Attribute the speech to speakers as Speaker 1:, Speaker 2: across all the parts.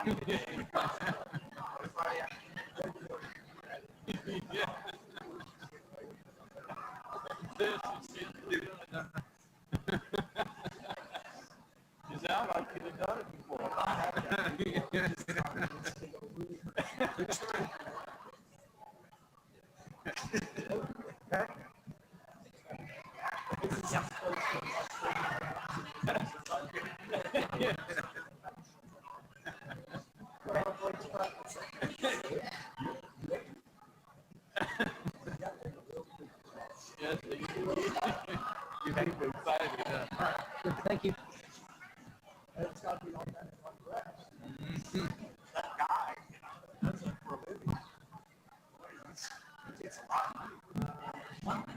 Speaker 1: You sound like you've done it before. Yes, you make me excited.
Speaker 2: Thank you.
Speaker 1: It's got to be all that in one breath. That guy, that's it for a living. It's a lot of money.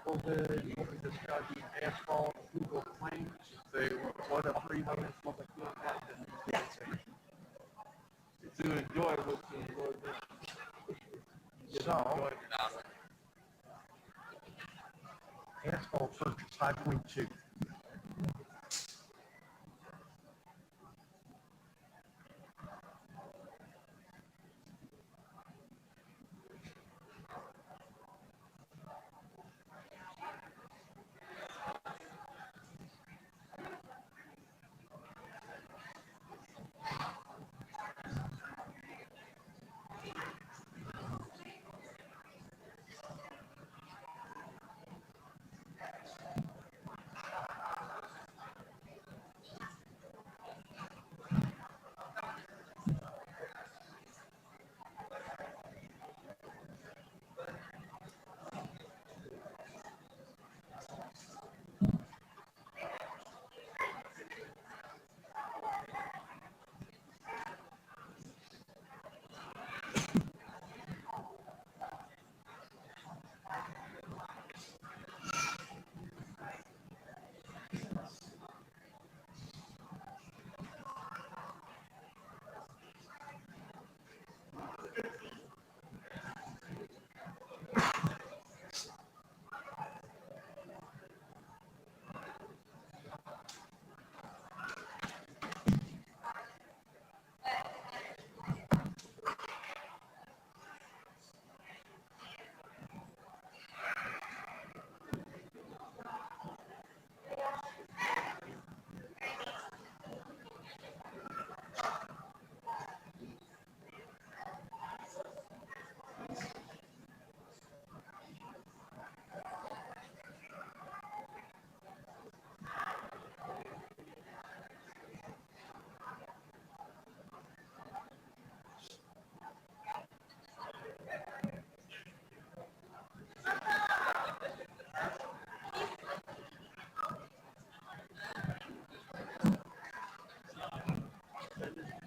Speaker 1: What we discussed, asphalt, Google claims, say, what a 300, what a 200. To enjoy what you enjoy doing. So, asphalt purchase 5.2.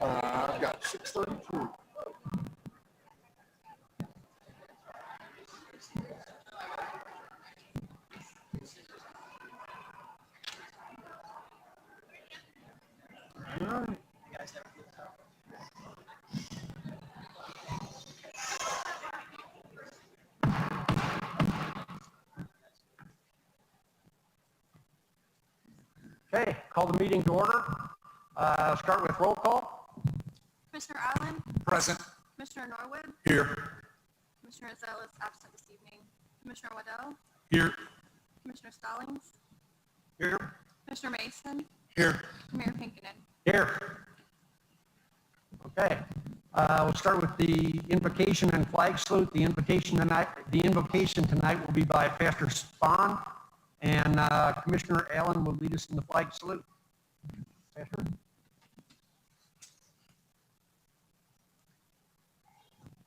Speaker 1: I've got 632. All right. Okay, call the meeting to order. Start with roll call.
Speaker 3: Commissioner Allen,
Speaker 4: Present.
Speaker 3: Commissioner Norwood,
Speaker 4: Here.
Speaker 3: Commissioner Zell is absent this evening. Commissioner Waddell,
Speaker 4: Here.
Speaker 3: Commissioner Stallings,
Speaker 2: Here.
Speaker 3: Commissioner Mason,
Speaker 4: Here.
Speaker 3: Mayor Pinkinen.
Speaker 2: Here. Okay. We'll start with the invocation and flag salute. The invocation tonight will be by Pastor Spahn, and Commissioner Allen will lead us in the flag salute. Pastor?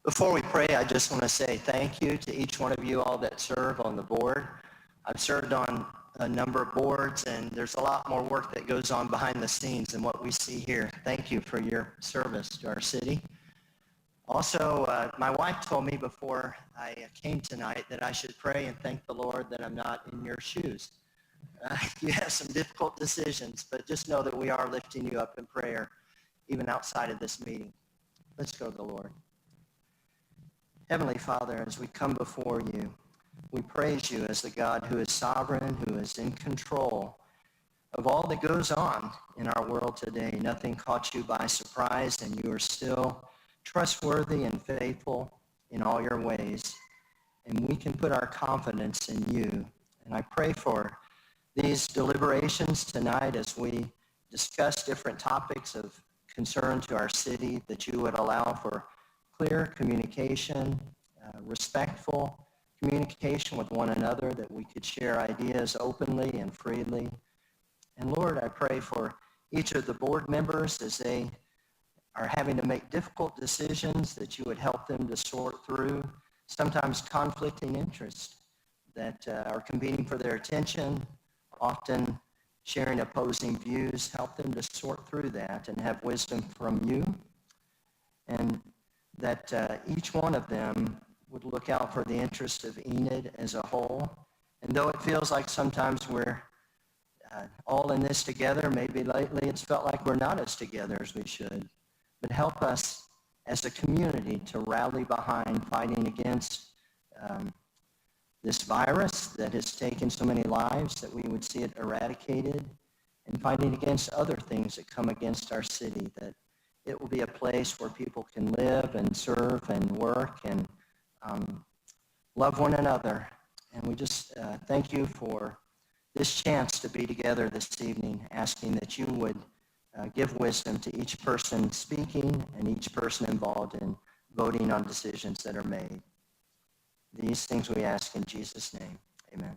Speaker 5: Before we pray, I just want to say thank you to each one of you all that serve on the board. I've served on a number of boards, and there's a lot more work that goes on behind the scenes than what we see here. Thank you for your service to our city. Also, my wife told me before I came tonight that I should pray and thank the Lord that I'm not in your shoes. You have some difficult decisions, but just know that we are lifting you up in prayer, even outside of this meeting. Let's go to the Lord. Heavenly Father, as we come before you, we praise you as the God who is sovereign, who is in control of all that goes on in our world today. Nothing caught you by surprise, and you are still trustworthy and faithful in all your ways. And we can put our confidence in you. And I pray for these deliberations tonight as we discuss different topics of concern to our city, that you would allow for clear communication, respectful communication with one another, that we could share ideas openly and freely. And Lord, I pray for each of the board members as they are having to make difficult decisions, that you would help them to sort through sometimes conflicting interests that are competing for their attention, often sharing opposing views. Help them to sort through that and have wisdom from you, and that each one of them would look out for the interest of Enid as a whole. And though it feels like sometimes we're all in this together, maybe lately it's felt like we're not as together as we should, but help us as a community to rally behind fighting against this virus that has taken so many lives, that we would see it eradicated, and fighting against other things that come against our city, that it will be a place where people can live and serve and work and love one another. And we just thank you for this chance to be together this evening, asking that you would give wisdom to each person speaking and each person involved in voting on decisions that are made. These things we ask in Jesus' name. Amen.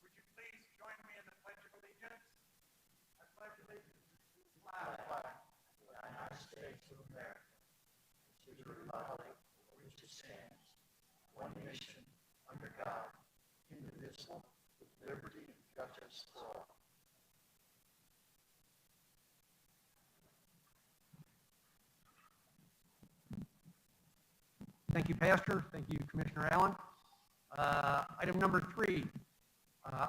Speaker 1: Would you please join me in the Pledge of Allegiance? I pledge allegiance to the flag of the United States of America, to the republic for which it stands, one nation, under God, indivisible, with liberty and justice for all.
Speaker 2: Thank you, Pastor. Thank you, Commissioner Allen. Item number 3.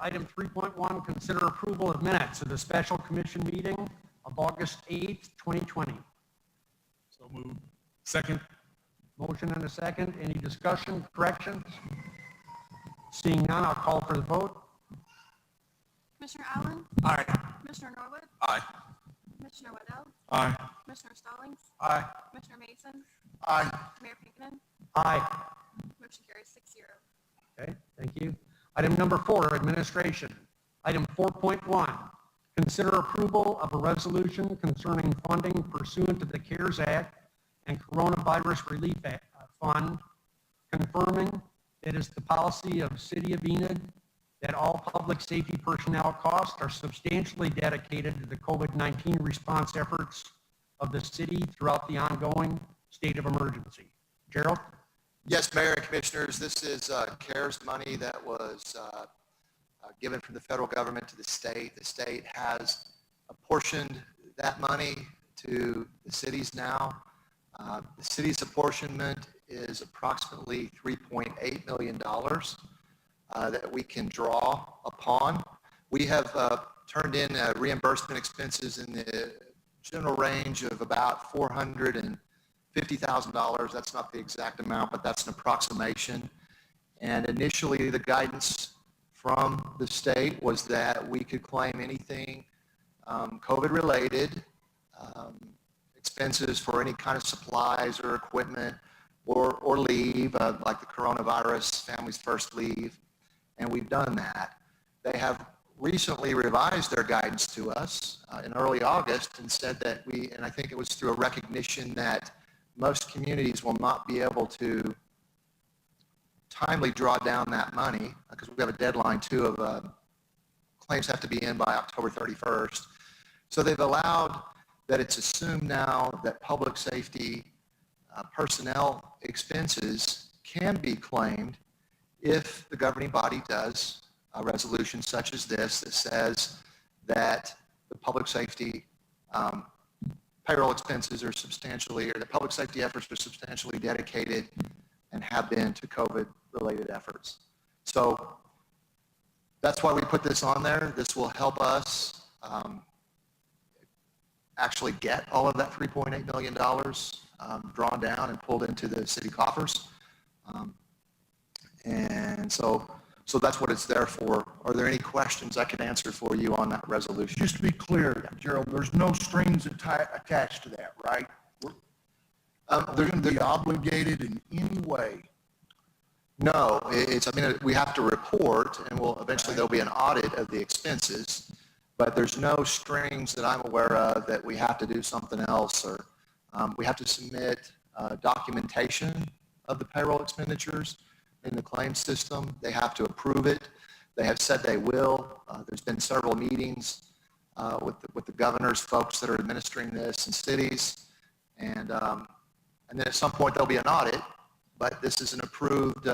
Speaker 2: Item 3.1, consider approval of minutes of the special commission meeting of August 8th, 2020.
Speaker 4: So moved. Second.
Speaker 2: Motion and a second. Any discussion, corrections? Seeing none, I'll call for the vote.
Speaker 3: Commissioner Allen?
Speaker 4: Aye.
Speaker 3: Commissioner Norwood?
Speaker 4: Aye.
Speaker 3: Commissioner Waddell?
Speaker 4: Aye.
Speaker 3: Commissioner Stallings?
Speaker 4: Aye.
Speaker 3: Commissioner Mason?
Speaker 4: Aye.
Speaker 3: Mayor Pinkerton?
Speaker 2: Aye.
Speaker 3: Motion carries 6-0.
Speaker 2: Okay, thank you. Item number 4, administration. Item 4.1, consider approval of a resolution concerning funding pursuant to the CARES Act and Coronavirus Relief Fund, confirming it is the policy of City of Enid that all public safety personnel costs are substantially dedicated to the COVID-19 response efforts of the city throughout the ongoing state of emergency. Gerald?
Speaker 6: Yes, Mayor and Commissioners, this is CARES money that was given from the federal government to the state. The state has apportioned that money to the cities now. The city's apportionment is approximately $3.8 million that we can draw upon. We have turned in reimbursement expenses in the general range of about $450,000. That's not the exact amount, but that's an approximation. And initially, the guidance from the state was that we could claim anything COVID-related, expenses for any kind of supplies or equipment or leave, like the coronavirus Families First leave, and we've done that. They have recently revised their guidance to us in early August and said that and I think it was through a recognition that most communities will not be able to timely draw down that money because we have a deadline too of claims have to be in by October 31st. So they've allowed that it's assumed now that public safety personnel expenses can be claimed if the governing body does a resolution such as this that says that the public safety payroll expenses are substantially, or the public safety efforts are substantially dedicated and have been to COVID-related efforts. So that's why we put this on there. This will help us actually get all of that $3.8 million drawn down and pulled into the city coffers. And so So that's what it's there for. Are there any questions I can answer for you on that resolution?
Speaker 7: Just to be clear, Gerald, there's no strings attached to that, right? They're going to be obligated in any way.
Speaker 6: No, I mean, we have to report, and eventually there'll be an audit of the expenses, but there's no strings that I'm aware of that we have to do something else, or we have to submit documentation of the payroll expenditures in the claim system. They have to approve it. They have said they will. There's been several meetings with the governor's folks that are administering this in cities, and then at some point there'll be an audit. But this is an approved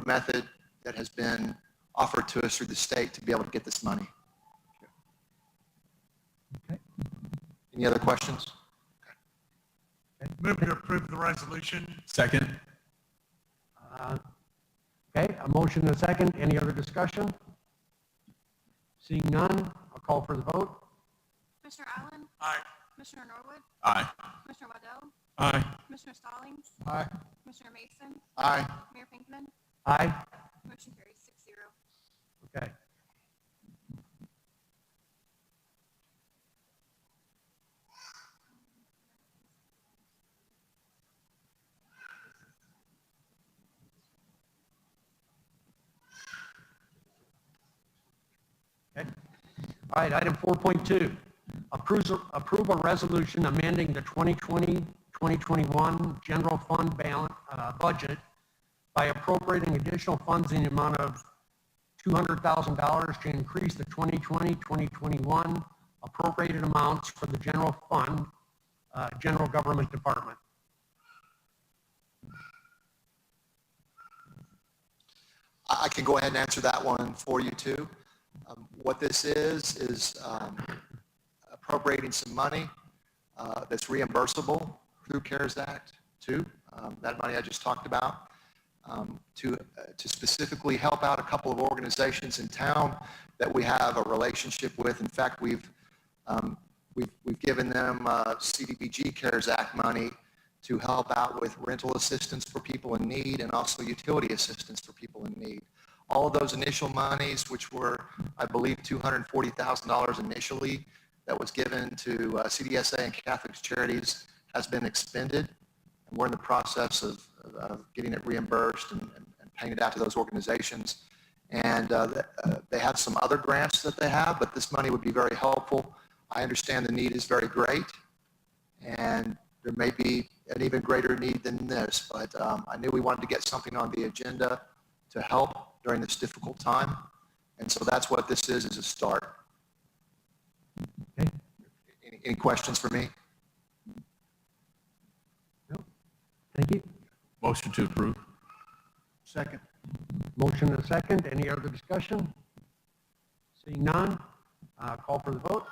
Speaker 6: method that has been offered to us through the state to be able to get this money.
Speaker 2: Okay.
Speaker 6: Any other questions?
Speaker 4: Move to approve the resolution. Second.
Speaker 2: Okay, a motion and a second. Any other discussion? Seeing none, I'll call for the vote.
Speaker 3: Commissioner Allen?
Speaker 4: Aye.
Speaker 3: Commissioner Norwood?
Speaker 4: Aye.
Speaker 3: Commissioner Waddell?
Speaker 4: Aye.
Speaker 3: Commissioner Stallings?
Speaker 7: Aye.
Speaker 3: Commissioner Mason?
Speaker 6: Aye.
Speaker 3: Mayor Pinkman?
Speaker 2: Aye.
Speaker 3: Motion carries 6-0.
Speaker 2: Okay. Okay. All right, item 4.2, approve a resolution amending the 2020-2021 general fund budget by appropriating additional funds in the amount of $200,000 to increase the 2020-2021 appropriated amounts for the general fund, general government department.
Speaker 6: I can go ahead and answer that one for you too. What this is appropriating some money that's reimbursable through CARES Act too. That money I just talked about to specifically help out a couple of organizations in town that we have a relationship with. In fact, we've given them CDBG CARES Act money to help out with rental assistance for people in need and also utility assistance for people in need. All of those initial monies, which were, I believe, $240,000 initially that was given to CDSA and Catholic Charities, has been expended. And we're in the process of getting it reimbursed and paying it out to those organizations. And they have some other grants that they have, but this money would be very helpful. I understand the need is very great, and there may be an even greater need than this, but I knew we wanted to get something on the agenda to help during this difficult time. And so that's what this is a start.
Speaker 2: Okay.
Speaker 6: Any questions for me?
Speaker 2: No. Thank you.
Speaker 4: Motion to approve.
Speaker 7: Second.
Speaker 2: Motion and a second. Any other discussion? Seeing none, call for the vote.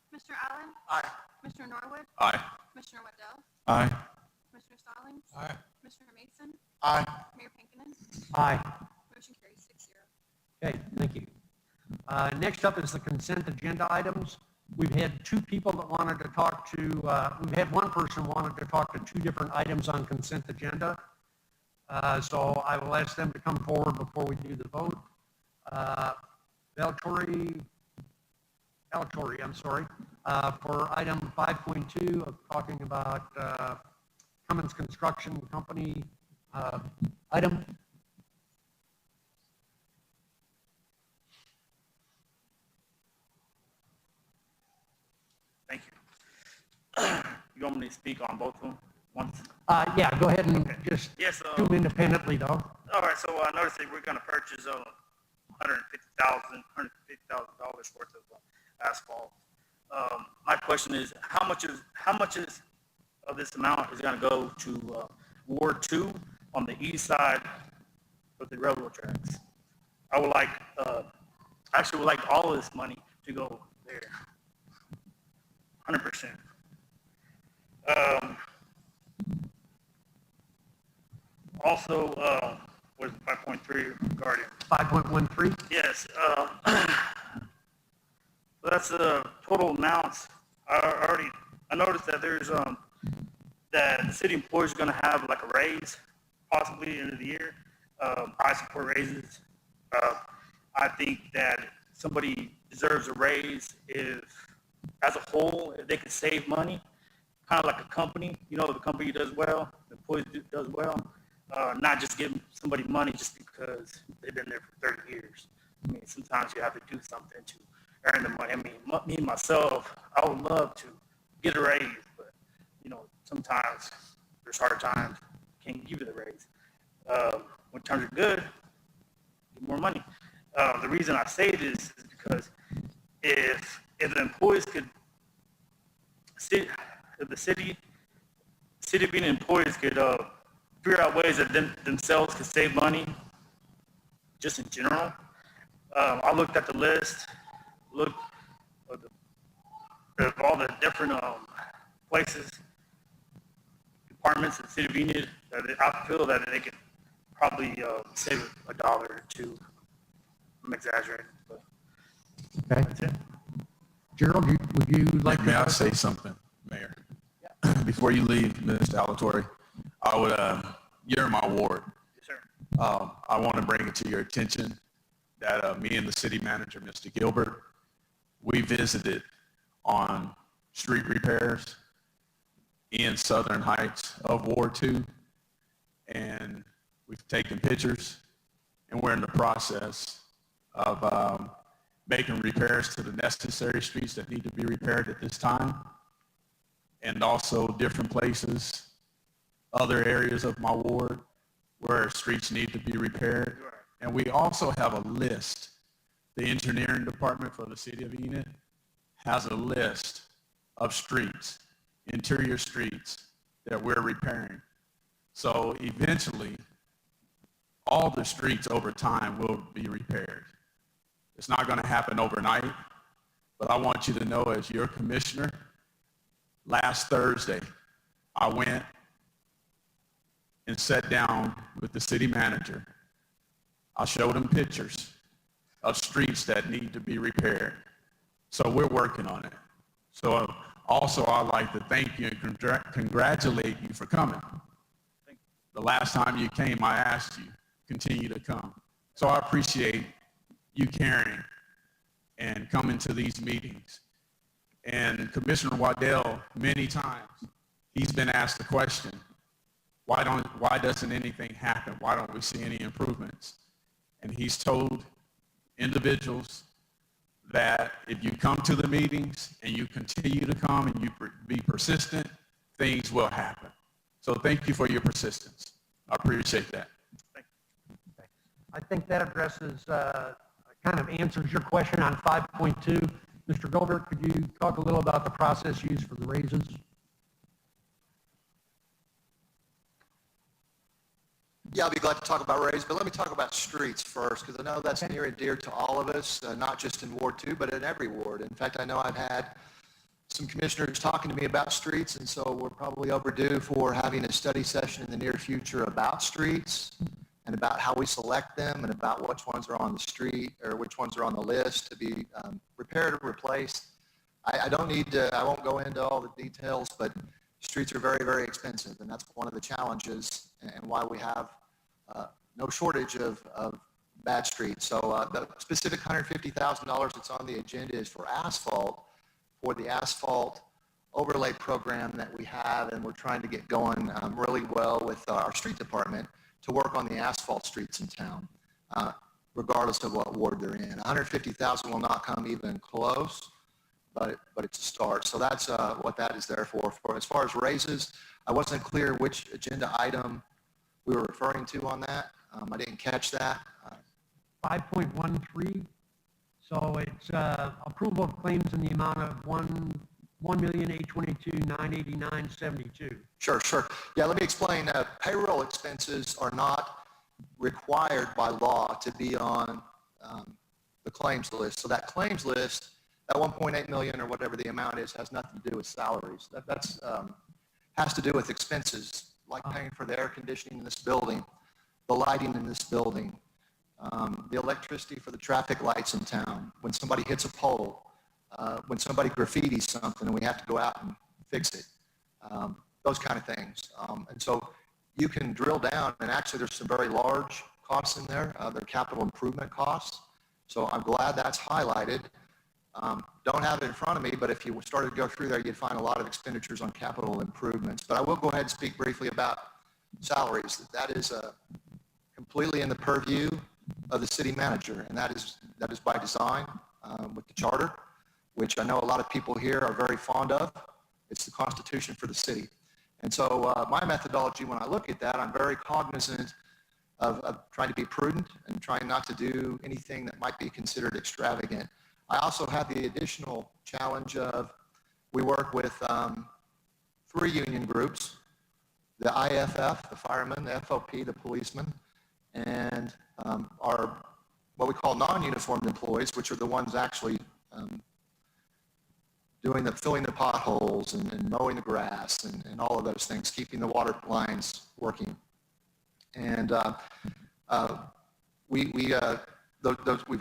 Speaker 3: Commissioner Allen?
Speaker 4: Aye.
Speaker 3: Commissioner Norwood?
Speaker 4: Aye.
Speaker 3: Commissioner Waddell?
Speaker 4: Aye.
Speaker 3: Commissioner Stallings?
Speaker 4: Aye.
Speaker 3: Commissioner Mason?
Speaker 7: Aye.
Speaker 3: Mayor Pinkman?
Speaker 2: Aye.
Speaker 3: Motion carries 6-0.
Speaker 2: Okay, thank you. Next up is the consent agenda items. We've had two people that wanted to talk to, we've had one person wanted to talk to two different items on consent agenda. So I will ask them to come forward before we do the vote. Valtori, I'm sorry, for item 5.2 of talking about Cummins Construction Company item.
Speaker 8: Thank you. You want me to speak on both of them once?
Speaker 2: Yeah, go ahead and just
Speaker 8: Yes.
Speaker 2: do them independently though.
Speaker 8: All right. So I noticed that we're going to purchase $150,000 worth of asphalt. My question is, how much of this amount is going to go to Ward 2 on the east side of the railroad tracks? I would like, actually would like all of this money to go there. 100%. Also, what is it, 5.3 regarding?
Speaker 2: 5.13?
Speaker 8: Yes, that's the total amounts. I noticed that there's, that the city employees are gonna have like a raise possibly end of the year. I support raises. I think that somebody deserves a raise if, as a whole, if they can save money, kind of like a company, you know, the company does well, the employees does well, not just give somebody money just because they've been there for 30 years. I mean, sometimes you have to do something to earn the money. I mean, me myself, I would love to get a raise, but, you know, sometimes there's hard times, can't give you the raise. When times are good, get more money. The reason I say this is because if the employees could, if the City of Enid employees could figure out ways that themselves could save money, just in general. I looked at the list, looked at all the different places, departments in the City of Enid that I feel that they could probably save $1 or $2. I'm exaggerating, but
Speaker 2: Okay.
Speaker 8: that's it.
Speaker 2: Gerald, would you like to?
Speaker 4: May I say something, Mayor? Before you leave, Mr. Alatorre, I would, you're in my ward.
Speaker 8: Yes, sir.
Speaker 4: I want to bring it to your attention that me and the city manager, Mr. Gilbert, we visited on street repairs in Southern Heights of Ward 2, and we've taken pictures, and we're in the process of making repairs to the necessary streets that need to be repaired at this time, and also different places, other areas of my ward where streets need to be repaired. And we also have a list. The engineering department for the City of Enid has a list of streets, interior streets that we're repairing. So eventually, all the streets over time will be repaired. It's not going to happen overnight, but I want you to know, as your commissioner, last Thursday, I went and sat down with the city manager. I showed him pictures of streets that need to be repaired. So we're working on it. So also, I'd like to thank you and congratulate you for coming. The last time you came, I asked you, continue to come. So I appreciate you caring and coming to these meetings. And Commissioner Waddell, many times, he's been asked the question, why doesn't anything happen? Why don't we see any improvements? And he's told individuals that if you come to the meetings and you continue to come and you be persistent, things will happen. So thank you for your persistence. I appreciate that.
Speaker 2: I think that addresses, kind of answers your question on 5.2. Mr. Gilbert, could you talk a little about the process used for the raises?
Speaker 6: Yeah, I'll be glad to talk about raises, but let me talk about streets first, because I know that's near and dear to all of us, not just in Ward 2, but in every ward. In fact, I know I've had some commissioners talking to me about streets, and so we're probably overdue for having a study session in the near future about streets and about how we select them and about which ones are on the street or which ones are on the list to be repaired or replaced. I won't go into all the details, but streets are very, very expensive, and that's one of the challenges and why we have no shortage of bad streets. So the specific $150,000 that's on the agenda is for asphalt, for the asphalt overlay program that we have, and we're trying to get going really well with our street department to work on the asphalt streets in town, regardless of what ward they're in. $150,000 will not come even close, but it's a start. So that's what that is there for. As far as raises, I wasn't clear which agenda item we were referring to on that. I didn't catch that.
Speaker 2: 5.13. So it's approval of claims in the amount of $1,822,989.72.
Speaker 6: Sure. Yeah, let me explain. Payroll expenses are not required by law to be on the claims list. So that claims list, that 1.8 million or whatever the amount is, has nothing to do with salaries. That's has to do with expenses, like paying for the air conditioning in this building, the lighting in this building, the electricity for the traffic lights in town, when somebody hits a pole, when somebody graffitis something and we have to go out and fix it, those kind of things. And so you can drill down, and actually there's some very large costs in there, their capital improvement costs. So I'm glad that's highlighted. Don't have it in front of me, but if you started to go through there, you'd find a lot of expenditures on capital improvements. But I will go ahead and speak briefly about salaries. That is completely in the purview of the city manager, and that is by design with the charter, which I know a lot of people here are very fond of. It's the constitution for the city. And so my methodology when I look at that, I'm very cognizant of trying to be prudent and trying not to do anything that might be considered extravagant. I also have the additional challenge of we work with 3 union groups, the IFF, the firemen, the FOP, the policemen, and our what we call non-uniformed employees, which are the ones actually filling the potholes and mowing the grass and all of those things, keeping the water lines working. And we've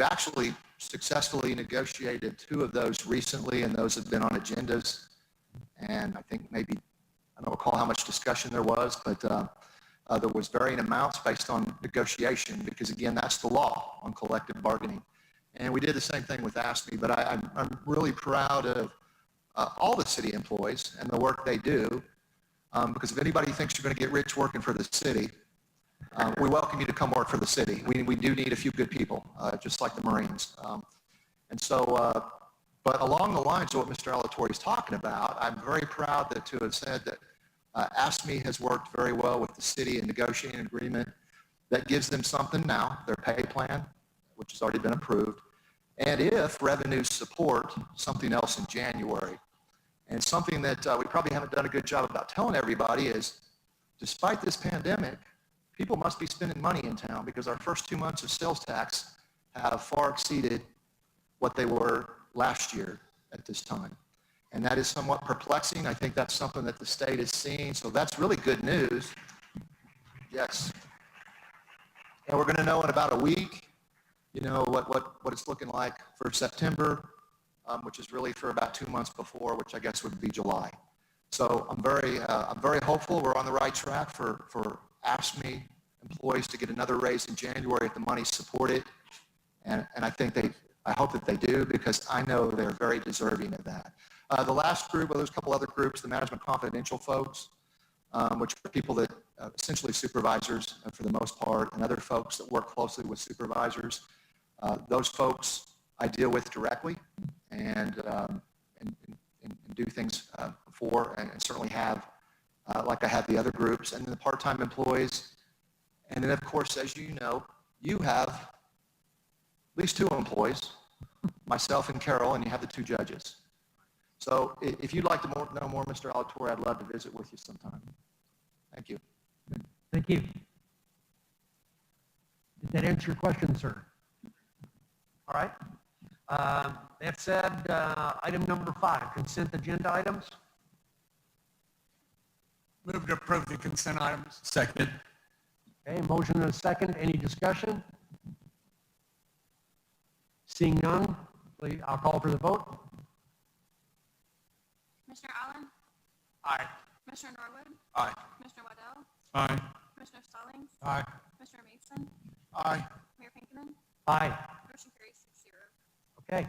Speaker 6: actually successfully negotiated 2 of those recently, and those have been on agendas. And I think maybe, I don't recall how much discussion there was, but there was varying amounts based on negotiation, because again, that's the law on collective bargaining. And we did the same thing with ASME, but I'm really proud of all the city employees and the work they do, because if anybody thinks you're going to get rich working for the city, we welcome you to come work for the city. We do need a few good people, just like the Marines. But along the lines of what Mr. Alatorre is talking about, I'm very proud to have said that ASME has worked very well with the city in negotiating an agreement that gives them something now, their pay plan, which has already been approved, and if revenues support, something else in January. And something that we probably haven't done a good job about telling everybody is, despite this pandemic, people must be spending money in town, because our first 2 months of sales tax have far exceeded what they were last year at this time. And that is somewhat perplexing. I think that's something that the state is seeing. So that's really good news. Yes. And we're going to know in about a week, what it's looking like for September, which is really for about 2 months before, which I guess would be July. So I'm very hopeful we're on the right track for ASME employees to get another raise in January if the money's supported. And I hope that they do, because I know they're very deserving of that. The last group, well, there's a couple other groups, the management confidential folks, which are people that essentially supervisors for the most part, and other folks that work closely with supervisors. Those folks I deal with directly and do things for, and certainly have, like I have the other groups, and then the part-time employees. And then, of course, as you know, you have at least 2 employees, myself and Carol, and you have the 2 judges. So if you'd like to know more, Mr. Alatorre, I'd love to visit with you sometime. Thank you.
Speaker 2: Thank you. Did that answer your question, sir? All right. That said, item number 5, consent agenda items.
Speaker 9: Move to approve the consent items.
Speaker 4: Second.
Speaker 2: Okay, motion and a second. Any discussion? Seeing none, please, I'll call for the vote.
Speaker 3: Commissioner Allen?
Speaker 9: Aye.
Speaker 3: Commissioner Norwood?
Speaker 4: Aye.
Speaker 3: Commissioner Waddell?
Speaker 4: Aye.
Speaker 3: Commissioner Stallings?
Speaker 9: Aye.
Speaker 3: Commissioner Mason?
Speaker 7: Aye.
Speaker 3: Mayor Pinkerton?
Speaker 2: Aye.
Speaker 3: Motion carries 6-0.
Speaker 2: Okay.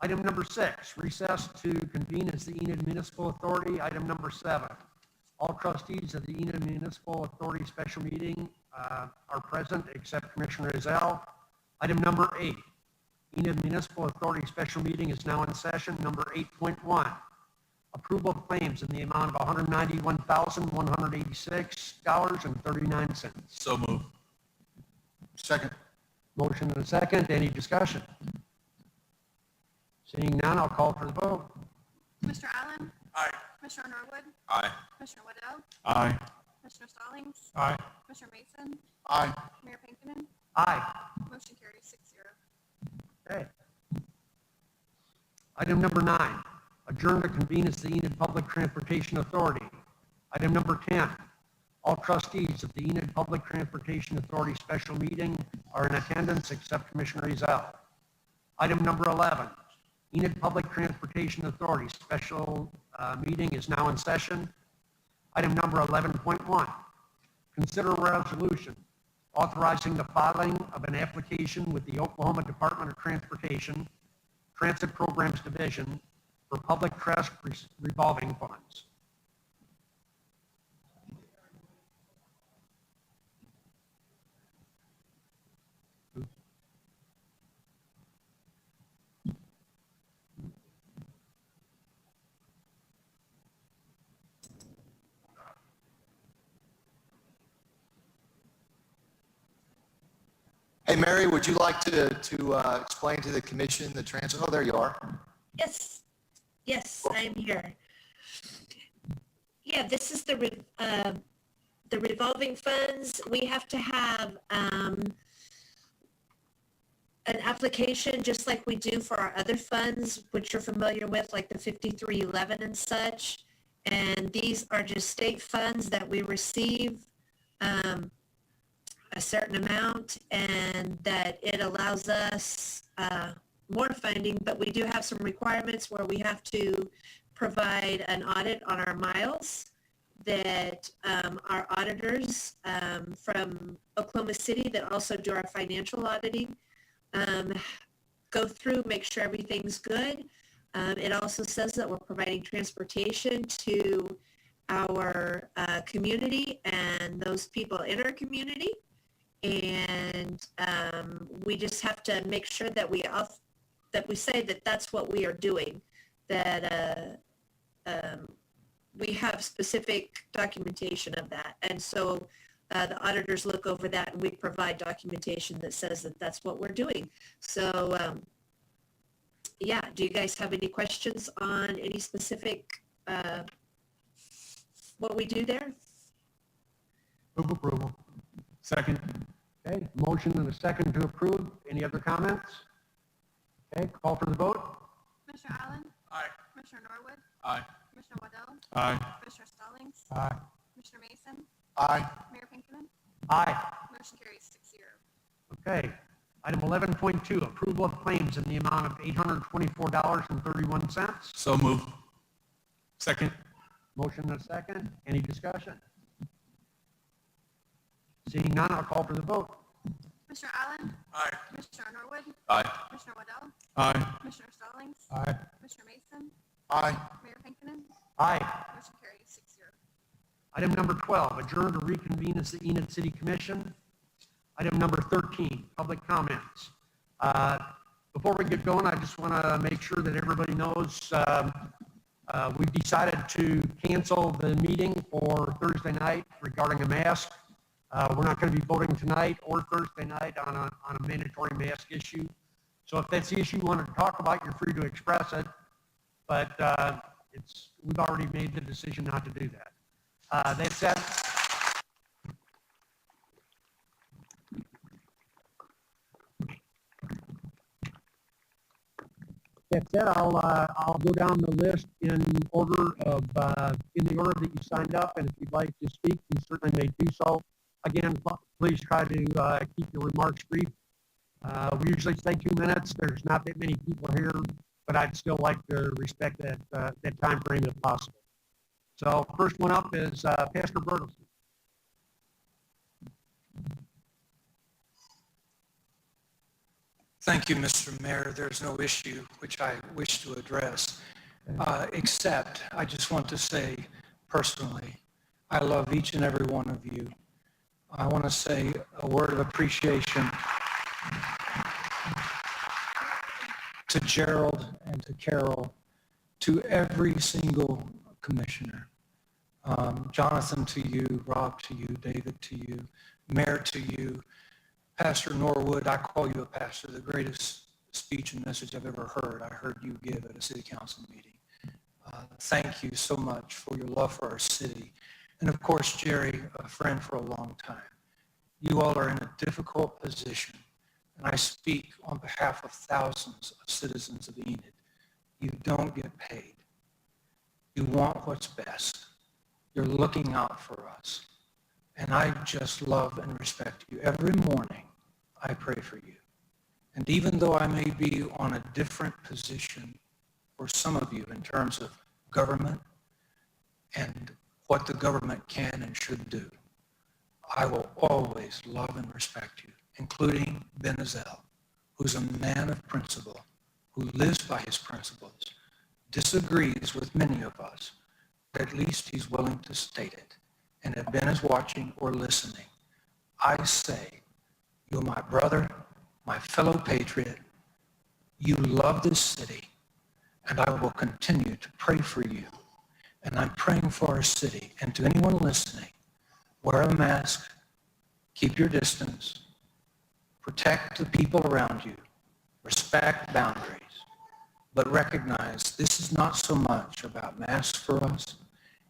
Speaker 2: Item number 6, recess to convene as the Enid Municipal Authority. Item number 7, all trustees of the Enid Municipal Authority special meeting are present except Commissioner Ezell. Item number 8, Enid Municipal Authority special meeting is now in session. Number 8.1, approval of claims in the amount of $191,186.39.
Speaker 4: So move.
Speaker 7: Second.
Speaker 2: Motion and a second. Any discussion? Seeing none, I'll call for the vote.
Speaker 3: Commissioner Allen?
Speaker 9: Aye.
Speaker 3: Commissioner Norwood?
Speaker 4: Aye.
Speaker 3: Commissioner Waddell?
Speaker 4: Aye.
Speaker 3: Commissioner Stallings?
Speaker 9: Aye.
Speaker 3: Commissioner Mason?
Speaker 7: Aye.
Speaker 3: Mayor Pinkerton?
Speaker 2: Aye.
Speaker 3: Motion carries 6-0.
Speaker 2: Okay. Item number 9, adjourn to convene as the Enid Public Transportation Authority. Item number 10, all trustees of the Enid Public Transportation Authority special meeting are in attendance except Commissioner Ezell. Item number 11, Enid Public Transportation Authority special meeting is now in session. Item number 11.1, Consider a resolution authorizing the filing of an application with the Oklahoma Department of Transportation, Transit Programs Division for public trust revolving funds.
Speaker 6: Hey, Mary, would you like to explain to the commission the transfer? Oh, there you are.
Speaker 10: Yes, I'm here. Yeah, this is the revolving funds. We have to have an application just like we do for our other funds, which you're familiar with, like the 5311 and such. And these are just state funds that we receive a certain amount, and that it allows us more funding, but we do have some requirements where we have to provide an audit on our miles that our auditors from Oklahoma City that also do our financial auditing go through, make sure everything's good. It also says that we're providing transportation to our community and those people in our community. And we just have to make sure that we say that that's what we are doing, that we have specific documentation of that. And so the auditors look over that, and we provide documentation that says that that's what we're doing. So yeah, do you guys have any questions on any specific what we do there?
Speaker 2: Move approval.
Speaker 9: Second.
Speaker 2: Okay, motion and a second to approve. Any other comments? Okay, call for the vote.
Speaker 3: Commissioner Allen?
Speaker 9: Aye.
Speaker 3: Commissioner Norwood?
Speaker 4: Aye.
Speaker 3: Commissioner Waddell?
Speaker 4: Aye.
Speaker 3: Commissioner Stallings?
Speaker 2: Aye.
Speaker 3: Commissioner Mason?
Speaker 6: Aye.
Speaker 3: Mayor Pinkerton?
Speaker 2: Aye.
Speaker 3: Motion carries 6-0.
Speaker 2: Okay. Item 11.2, approval of claims in the amount of $824.31.
Speaker 4: So move.
Speaker 9: Second.
Speaker 2: Motion and a second. Any discussion? Seeing none, I'll call for the vote.
Speaker 3: Commissioner Allen?
Speaker 9: Aye.
Speaker 3: Commissioner Norwood?
Speaker 4: Aye.
Speaker 3: Commissioner Waddell?
Speaker 4: Aye.
Speaker 3: Commissioner Stallings?
Speaker 2: Aye.
Speaker 3: Commissioner Mason?
Speaker 6: Aye.
Speaker 3: Mayor Pinkerton?
Speaker 2: Aye.
Speaker 3: Motion carries 6-0.
Speaker 2: Item number 12, adjourn to reconvene as the Enid City Commission. Item number 13, public comments. Before we get going, I just want to make sure that everybody knows we've decided to cancel the meeting for Thursday night regarding a mask. We're not going to be voting tonight or Thursday night on a mandatory mask issue. So if that's the issue you wanted to talk about, you're free to express it. But we've already made the decision not to do that. That said, I'll go down the list in the order that you signed up, and if you'd like to speak, you certainly may do so. Again, please try to keep your remarks brief. We usually say 2 minutes. There's not that many people here, but I'd still like to respect that time frame if possible. So first one up is Pastor Bertelsen.
Speaker 11: Thank you, Mr. Mayor. There's no issue which I wish to address, except I just want to say personally, I love each and every one of you. I want to say a word of appreciation to Gerald and to Carol, to every single commissioner. Jonathan, to you, Rob, to you, David, to you, Mayor, to you, Pastor Norwood. I call you a pastor, the greatest speech and message I've ever heard. I heard you give at a city council meeting. Thank you so much for your love for our city. And of course, Jerry, a friend for a long time. You all are in a difficult position, and I speak on behalf of thousands of citizens of Enid. You don't get paid. You want what's best. You're looking out for us. And I just love and respect you. Every morning, I pray for you. And even though I may be on a different position for some of you in terms of government and what the government can and should do, I will always love and respect you, including Benazell, who's a man of principle, who lives by his principles, disagrees with many of us, but at least he's willing to state it. And if Ben is watching or listening, I say, you're my brother, my fellow patriot. You love this city, and I will continue to pray for you. And I'm praying for our city. And to anyone listening, wear a mask, keep your distance, protect the people around you, respect boundaries, but recognize this is not so much about masks for us.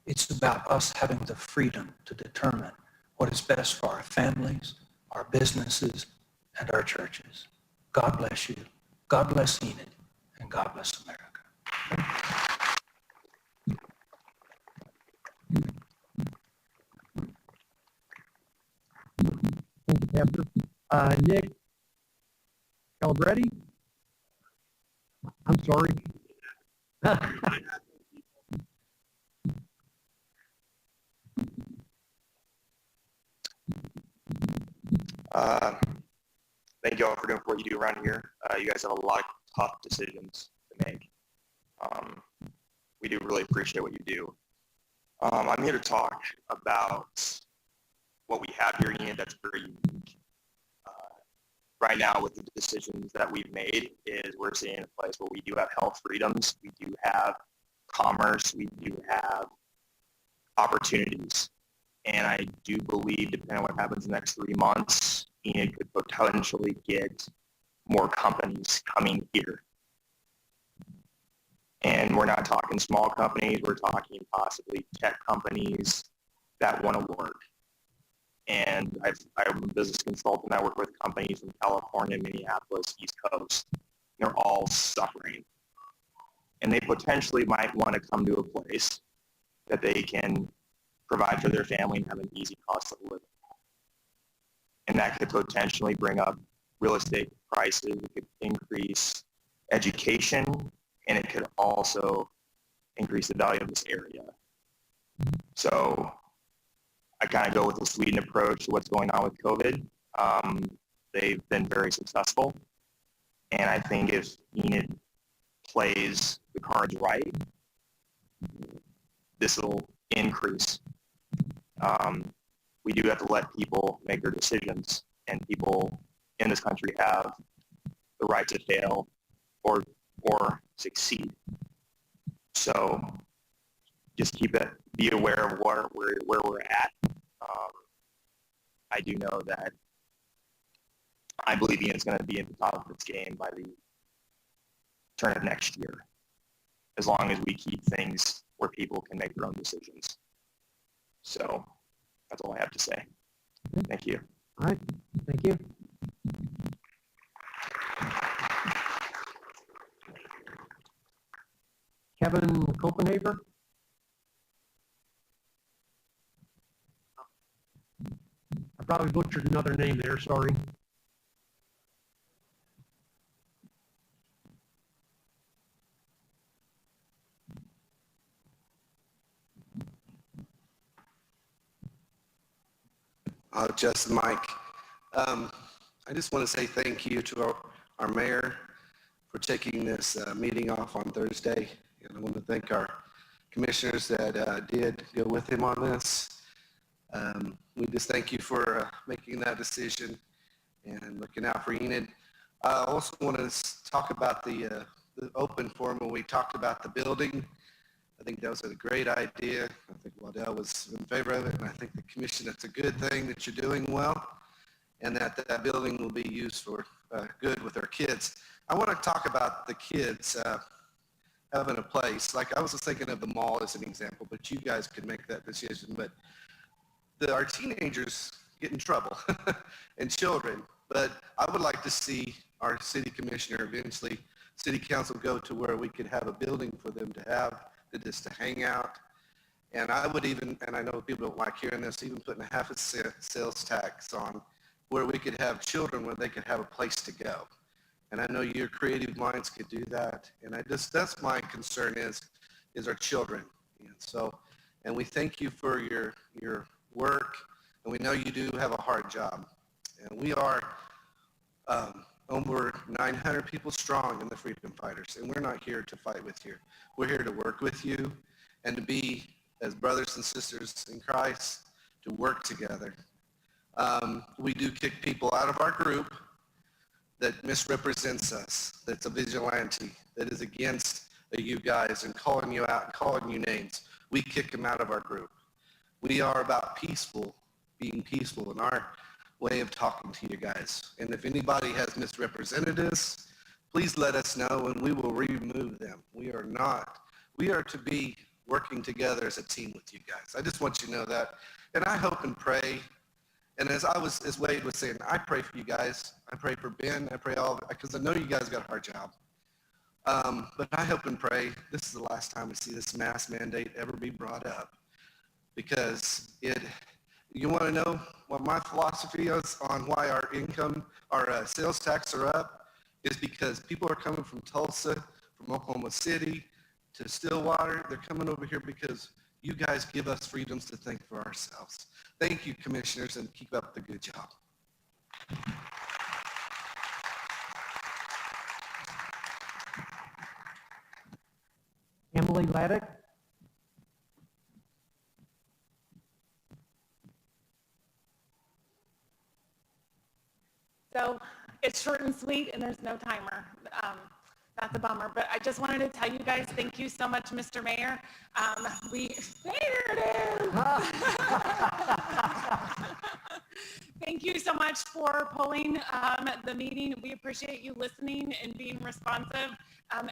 Speaker 11: It's about us having the freedom to determine what is best for our families, our businesses, and our churches. God bless you. God bless Enid, and God bless America.
Speaker 2: Thank you, Pastor. Nick Calabretti? I'm sorry.
Speaker 12: Thank you all for doing what you do around here. You guys have a lot of tough decisions to make. We do really appreciate what you do. I'm here to talk about what we have here in Enid that's very unique. Right now, with the decisions that we've made, is we're seeing a place where we do have health freedoms, we do have commerce, we do have opportunities. And I do believe, depending on what happens in the next 3 months, Enid could potentially get more companies coming here. And we're not talking small companies, we're talking possibly tech companies that want to work. And I'm a business consultant. I work with companies from California, Minneapolis, East Coast. They're all suffering. And they potentially might want to come to a place that they can provide for their family and have an easy cost of living. And that could potentially bring up real estate prices. It could increase education, and it could also increase the value of this area. So I kind of go with the Sweden approach to what's going on with COVID. They've been very successful. And I think if Enid plays the cards right, this will increase. We do have to let people make their decisions, and people in this country have the right to fail or succeed. So just be aware of where we're at. I do know that I believe Ian's going to be at the top of its game by the turn of next year, as long as we keep things where people can make their own decisions. So that's all I have to say. Thank you.
Speaker 2: All right, thank you. Kevin Copenhaver? I probably butchered another name there, sorry.
Speaker 13: Just Mike. I just want to say thank you to our mayor for taking this meeting off on Thursday. And I want to thank our commissioners that did go with him on this. We just thank you for making that decision and looking out for Enid. I also want to talk about the open forum when we talked about the building. I think that was a great idea. I think Waddell was in favor of it, and I think the commission, it's a good thing that you're doing well, and that building will be used for good with our kids. I want to talk about the kids having a place. Like I was just thinking of the mall as an example, but you guys could make that decision. But our teenagers get in trouble and children. But I would like to see our city commissioner, eventually city council, go to where we could have a building for them to have, just to hang out. And I would even, and I know people don't like hearing this, even putting a half a sales tax on where we could have children where they could have a place to go. And I know your creative minds could do that. And that's my concern is our children. And so, and we thank you for your work. and we know you do have a hard job. And we are over 900 people strong in the Freedom Fighters, and we're not here to fight with you. We're here to work with you and to be as brothers and sisters in Christ, to work together. We do kick people out of our group that misrepresents us, that's a vigilante, that is against you guys and calling you out and calling you names. We kick them out of our group. We are about being peaceful in our way of talking to you guys. And if anybody has misrepresented us, please let us know and we will remove them. We are to be working together as a team with you guys. I just want you to know that. And I hope and pray, and as Wade was saying, I pray for you guys. I pray for Ben. I pray because I know you guys got a hard job. But I hope and pray this is the last time we see this mask mandate ever be brought up, because you want to know what my philosophy is on why our sales tax are up, is because people are coming from Tulsa, from Oklahoma City to Stillwater. They're coming over here because you guys give us freedoms to think for ourselves. Thank you, commissioners, and keep up the good job.
Speaker 2: Emily Laddick.
Speaker 14: So it's short and sweet and there's no timer. That's a bummer, but I just wanted to tell you guys, thank you so much, Mr. Mayor. There it is. Thank you so much for pulling the meeting. We appreciate you listening and being responsive.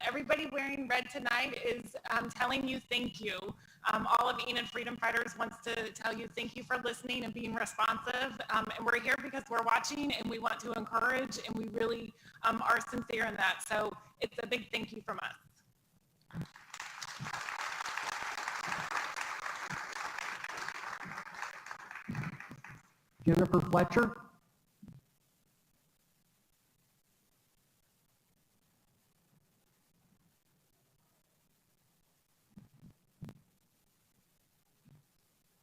Speaker 14: Everybody wearing red tonight is telling you thank you. All of Enid Freedom Fighters wants to tell you thank you for listening and being responsive. And we're here because we're watching and we want to encourage, and we really are sincere in that. So it's a big thank you from us.
Speaker 2: Jennifer Fletcher.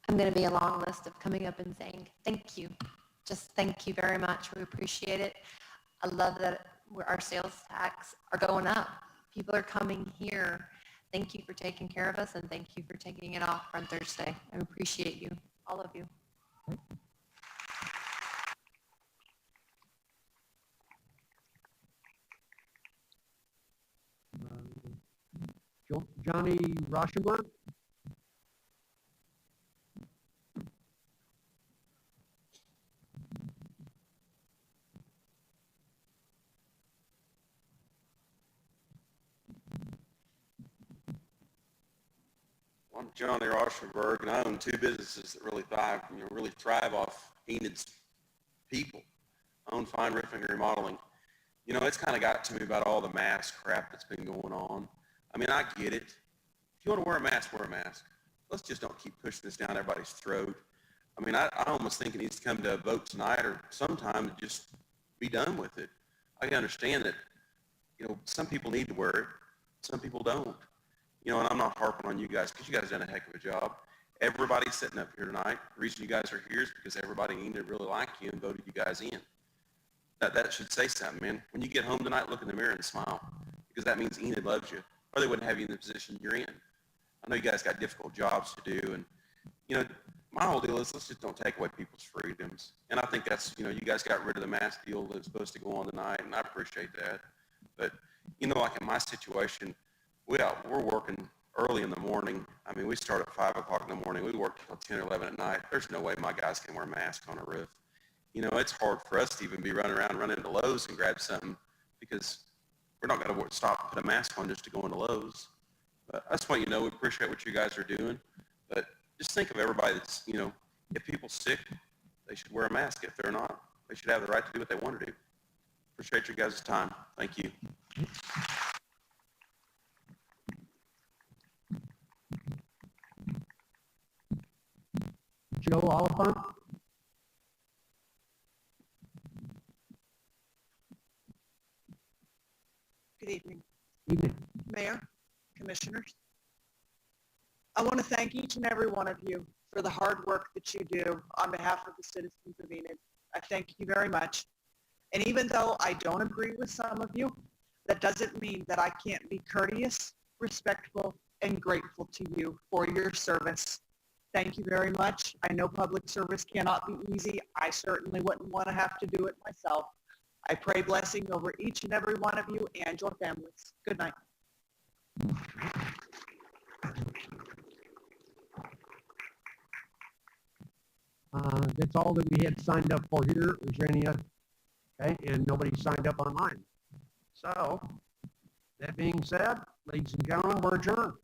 Speaker 15: I'm going to be a long list of coming up and saying thank you. Just thank you very much. We appreciate it. I love that our sales tax are going up. People are coming here. Thank you for taking care of us, and thank you for taking it off on Thursday. I appreciate you, all of you.
Speaker 2: Johnny Rauschenberg.
Speaker 16: I'm Johnny Rauschenberg, and I own two businesses that really thrive off Enid's people. I own Fine Roofing and Remodeling. You know, it's kind of got to me about all the mask crap that's been going on. I mean, I get it. If you want to wear a mask, wear a mask. Let's just don't keep pushing this down everybody's throat. I mean, I almost think it needs to come to a vote tonight or sometime to just be done with it. I can understand that, you know, some people need to wear it, some people don't. You know, and I'm not harping on you guys because you guys have done a heck of a job. Everybody sitting up here tonight, the reason you guys are here is because everybody in Enid really liked you and voted you guys in. That should say something, man. When you get home tonight, look in the mirror and smile, because that means Enid loves you, or they wouldn't have you in the position you're in. I know you guys got difficult jobs to do, and, you know, my whole deal is let's just don't take away people's freedoms. And I think that's, you know, you guys got rid of the mask deal that was supposed to go on tonight, and I appreciate that. But, you know, like in my situation, we're working early in the morning. I mean, we start at 5 o'clock in the morning. We work till 10 or 11 at night. There's no way my guys can wear masks on a roof. You know, it's hard for us to even be running into Lowe's and grab something, because we're not going to stop and put a mask on just to go into Lowe's. But I just want you to know we appreciate what you guys are doing. But just think of everybody that's, you know, if people's sick, they should wear a mask. If they're not, they should have the right to do what they want to do. Appreciate your guys' time. Thank you.
Speaker 2: Joe Oliphant.
Speaker 17: Good evening,
Speaker 2: Evening.
Speaker 17: Mayor, Commissioners. I want to thank each and every one of you for the hard work that you do on behalf of the citizens of Enid. I thank you very much. And even though I don't agree with some of you, that doesn't mean that I can't be courteous, respectful, and grateful to you for your service. Thank you very much. I know public service cannot be easy. I certainly wouldn't want to have to do it myself. I pray blessing over each and every one of you and your families. Good night.
Speaker 2: That's all that we had signed up for here. Is there any other? Okay, and nobody signed up online. So, that being said, ladies and gentlemen, we're adjourned.